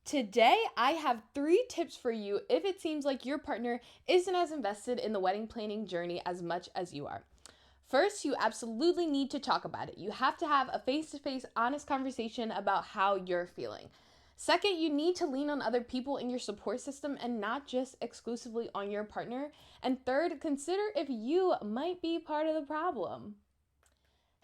Today, I have 3 tips for you if it seems like your partner isn't as invested in the wedding planning journey as much as you are. First, you absolutely need to talk about it. You have to have a face to face, honest conversation about how you're feeling. Second, you need to lean on other people in your support system and not just exclusively on your partner. And third, consider if you might be part of the problem.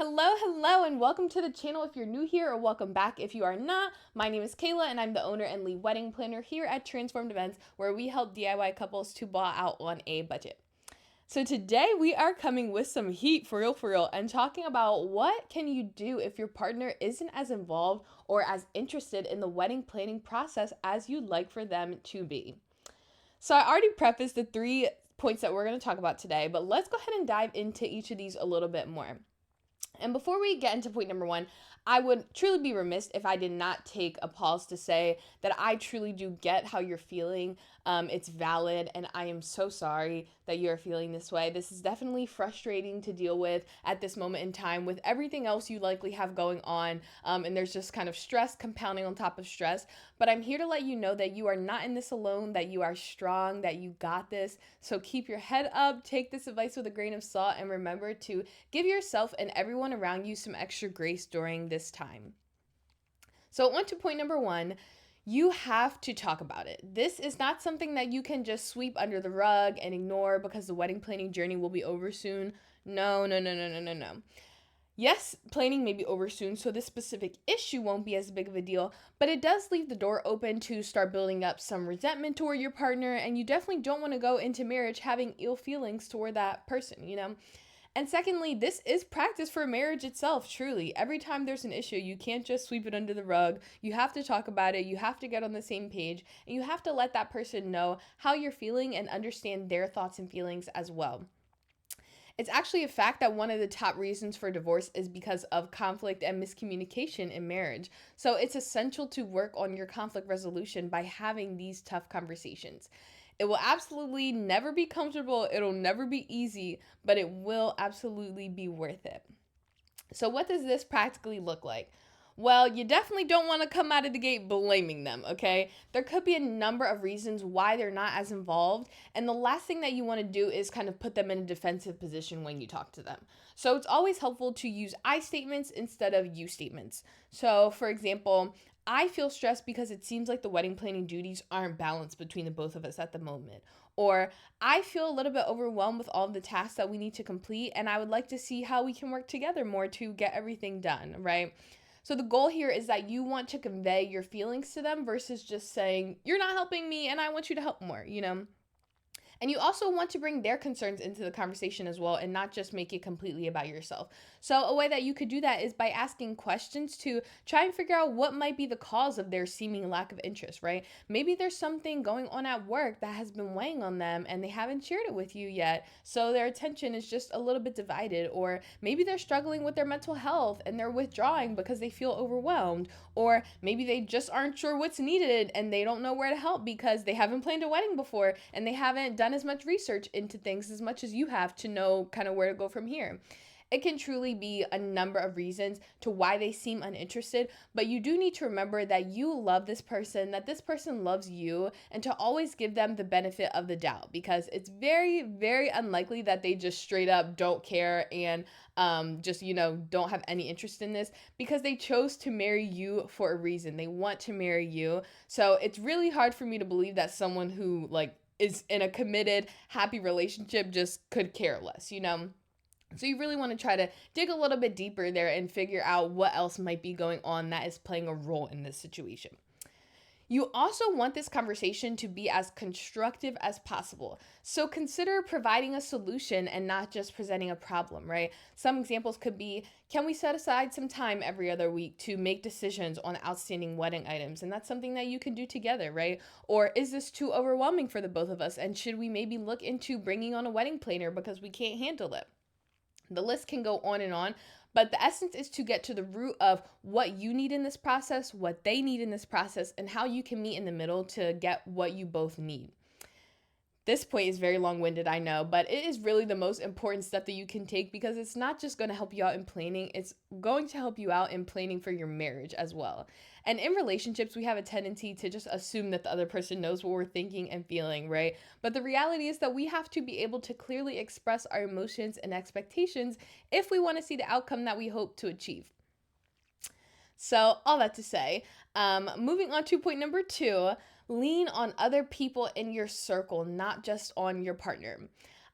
Hello, and welcome to the channel if you're new here, or welcome back if you are not. My name is Kayla, and I'm the owner and lead wedding planner here at Transformed Events, where we help DIY couples to ball out on a budget. So today we are coming with some heat for real, and talking about what can you do if your partner isn't as involved or as interested in the wedding planning process as you'd like for them to be. So I already prefaced the 3 points that we're going to talk about today, but let's go ahead and dive into each of these a little bit more. And before we get into point number 1, I would truly be remiss if I did not take a pause to say that I truly do get how you're feeling. It's valid, and I am so sorry that you're feeling this way. This is definitely frustrating to deal with at this moment in time with everything else you likely have going on, and there's just kind of stress compounding on top of stress. But I'm here to let you know that you are not in this alone, that you are strong, that you got this. So keep your head up, take this advice with a grain of salt, and remember to give yourself and everyone around you some extra grace during this time. So on to point number 1. You have to talk about it. This is not something that you can just sweep under the rug and ignore because the wedding planning journey will be over soon. No. Yes, planning may be over soon, so this specific issue won't be as big of a deal, but it does leave the door open to start building up some resentment toward your partner, and you definitely don't want to go into marriage having ill feelings toward that person. And secondly, this is practice for marriage itself, truly. Every time there's an issue, you can't just sweep it under the rug. You have to talk about it, you have to get on the same page, and you have to let that person know how you're feeling and understand their thoughts and feelings as well. It's actually a fact that one of the top reasons for divorce is because of conflict and miscommunication in marriage. So it's essential to work on your conflict resolution by having these tough conversations. It will absolutely never be comfortable, it'll never be easy, but it will absolutely be worth it. So what does this practically look like? Well, you definitely don't want to come out of the gate blaming them, okay? There could be a number of reasons why they're not as involved, and the last thing that you want to do is kind of put them in a defensive position when you talk to them. So it's always helpful to use I statements instead of you statements. So, for example, I feel stressed because it seems like the wedding planning duties aren't balanced between the both of us at the moment. Or, I feel a little bit overwhelmed with all of the tasks that we need to complete, and I would like to see how we can work together more to get everything done, right? So the goal here is that you want to convey your feelings to them versus just saying, you're not helping me and I want you to help more. And you also want to bring their concerns into the conversation as well and not just make it completely about yourself. So a way that you could do that is by asking questions to try and figure out what might be the cause of their seeming lack of interest, right? Maybe there's something going on at work that has been weighing on them and they haven't shared it with you yet. So their attention is just a little bit divided. Or maybe they're struggling with their mental health and they're withdrawing because they feel overwhelmed. Or maybe they just aren't sure what's needed and they don't know where to help because they haven't planned a wedding before and they haven't done as much research into things as much as you have to know kind of where to go from here. It can truly be a number of reasons to why they seem uninterested, but you do need to remember that you love this person, that this person loves you, and to always give them the benefit of the doubt because it's very, very unlikely that they just straight up don't care and just, don't have any interest in this because they chose to marry you for a reason. They want to marry you. So it's really hard for me to believe that someone who, is in a committed, happy relationship just could care less. So you really want to try to dig a little bit deeper there and figure out what else might be going on that is playing a role in this situation. You also want this conversation to be as constructive as possible. So consider providing a solution and not just presenting a problem, right? Some examples could be, can we set aside some time every other week to make decisions on outstanding wedding items? And that's something that you can do together, right? Or is this too overwhelming for the both of us? And should we maybe look into bringing on a wedding planner because we can't handle it? The list can go on and on, but the essence is to get to the root of what you need in this process, what they need in this process, and how you can meet in the middle to get what you both need. This point is very long winded, I know, but it is really the most important step that you can take because it's not just going to help you out in planning, it's going to help you out in planning for your marriage as well. And in relationships, we have a tendency to just assume that the other person knows what we're thinking and feeling, right? But the reality is that we have to be able to clearly express our emotions and expectations if we want to see the outcome that we hope to achieve. So, all that to say, moving on to point number 2, lean on other people in your circle, not just on your partner.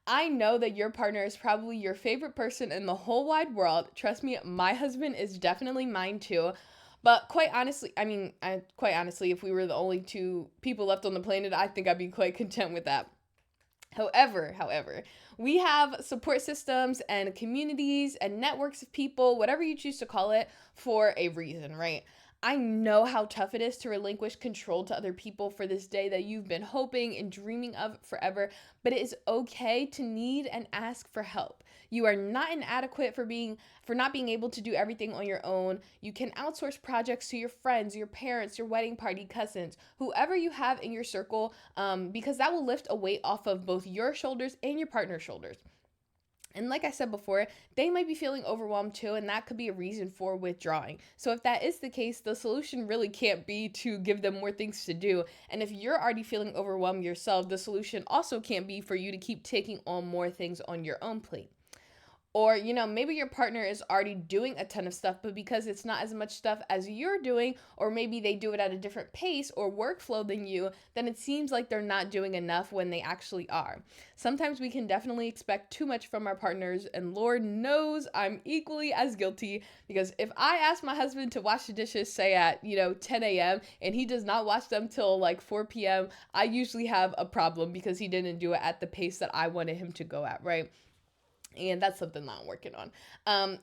I know that your partner is probably your favorite person in the whole wide world. Trust me, my husband is definitely mine too. But quite honestly, if we were the only two people left on the planet, I think I'd be quite content with that. However, we have support systems and communities and networks of people, whatever you choose to call it, for a reason, right? I know how tough it is to relinquish control to other people for this day that you've been hoping and dreaming of forever, but it is okay to need and ask for help. You are not inadequate for not being able to do everything on your own. You can outsource projects to your friends, your parents, your wedding party, cousins, whoever you have in your circle, because that will lift a weight off of both your shoulders and your partner's shoulders. And like I said before, they might be feeling overwhelmed too, and that could be a reason for withdrawing. So if that is the case, the solution really can't be to give them more things to do. And if you're already feeling overwhelmed yourself, the solution also can't be for you to keep taking on more things on your own plate. Or, maybe your partner is already doing a ton of stuff, but because it's not as much stuff as you're doing, or maybe they do it at a different pace or workflow than you, then it seems like they're not doing enough when they actually are. Sometimes we can definitely expect too much from our partners, and Lord knows I'm equally as guilty because if I ask my husband to wash the dishes, say at, 10 a.m., and he does not wash them till like 4 p.m., I usually have a problem because he didn't do it at the pace that I wanted him to go at, right? And that's something that I'm working on.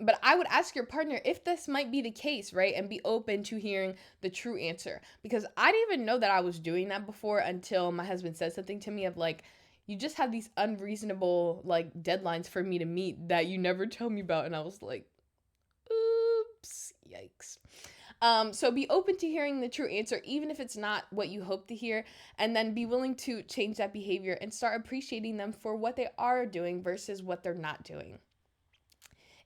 But I would ask your partner if this might be the case, right? And be open to hearing the true answer. Because I didn't even know that I was doing that before until my husband said something to me of like, you just have these unreasonable like deadlines for me to meet that you never tell me about. And I was like, oops, yikes. So be open to hearing the true answer, even if it's not what you hope to hear, and then be willing to change that behavior and start appreciating them for what they are doing versus what they're not doing.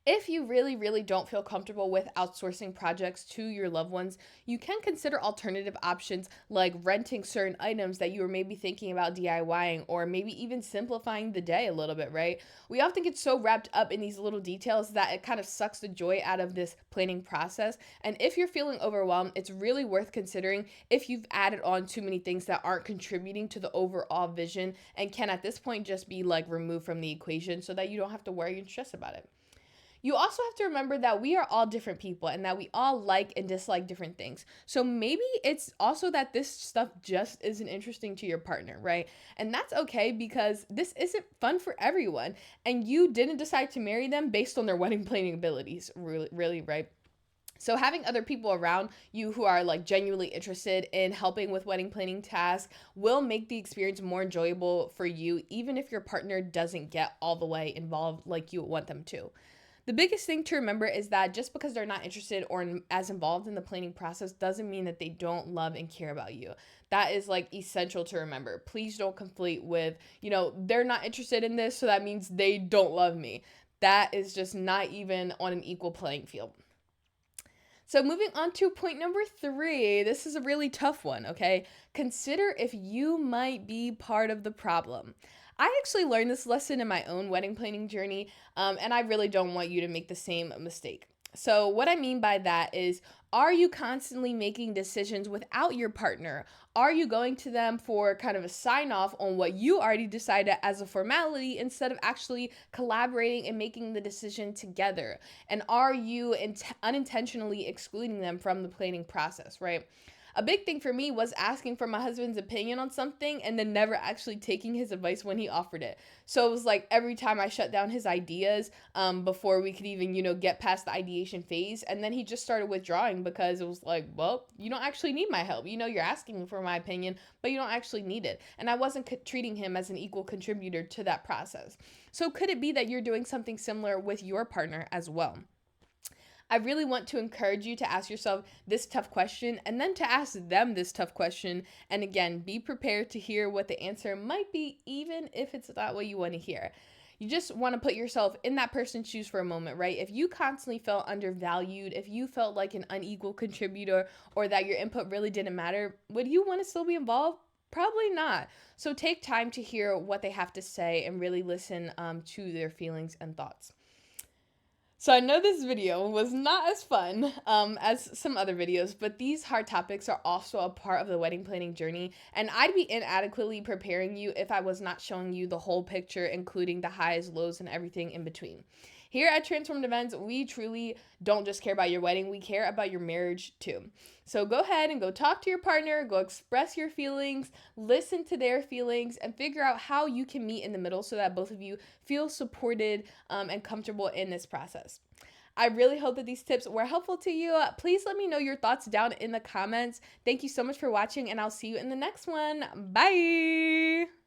If you really, really don't feel comfortable with outsourcing projects to your loved ones, you can consider alternative options like renting certain items that you were maybe thinking about DIYing, or maybe even simplifying the day a little bit, right? We often get so wrapped up in these little details that it kind of sucks the joy out of this planning process. And if you're feeling overwhelmed, it's really worth considering if you've added on too many things that aren't contributing to the overall vision and can at this point just be like removed from the equation so that you don't have to worry and stress about it. You also have to remember that we are all different people and that we all like and dislike different things. So maybe it's also that this stuff just isn't interesting to your partner, right? And that's okay because this isn't fun for everyone. And you didn't decide to marry them based on their wedding planning abilities, really, right? So having other people around you who are like genuinely interested in helping with wedding planning tasks will make the experience more enjoyable for you, even if your partner doesn't get all the way involved like you want them to. The biggest thing to remember is that just because they're not interested or as involved in the planning process doesn't mean that they don't love and care about you. That is like essential to remember. Please don't conflate with, they're not interested in this, so that means they don't love me. That is just not even on an equal playing field. So moving on to point number 3, this is a really tough one, okay? Consider if you might be part of the problem. I actually learned this lesson in my own wedding planning journey, and I really don't want you to make the same mistake. So what I mean by that is, are you constantly making decisions without your partner? Are you going to them for kind of a sign off on what you already decided as a formality instead of actually collaborating and making the decision together? And are you unintentionally excluding them from the planning process, right? A big thing for me was asking for my husband's opinion on something and then never actually taking his advice when he offered it. So it was like every time I shut down his ideas before we could even, get past the ideation phase. And then he just started withdrawing because it was like, well, you don't actually need my help. You're asking for my opinion, but you don't actually need it. And I wasn't treating him as an equal contributor to that process. So could it be that you're doing something similar with your partner as well? I really want to encourage you to ask yourself this tough question and then to ask them this tough question. And again, be prepared to hear what the answer might be, even if it's not what you want to hear. You just want to put yourself in that person's shoes for a moment, right? If you constantly felt undervalued, if you felt like an unequal contributor or that your input really didn't matter, would you want to still be involved? Probably not. So take time to hear what they have to say and really listen to their feelings and thoughts. So I know this video was not as fun as some other videos, but these hard topics are also a part of the wedding planning journey, and I'd be inadequately preparing you if I was not showing you the whole picture, including the highs, lows, and everything in between. Here at Transformed Events, we truly don't just care about your wedding, we care about your marriage too. So go ahead and go talk to your partner, go express your feelings, listen to their feelings, and figure out how you can meet in the middle so that both of you feel supported and comfortable in this process. I really hope that these tips were helpful to you. Please let me know your thoughts down in the comments. Thank you so much for watching, and I'll see you in the next one. Bye!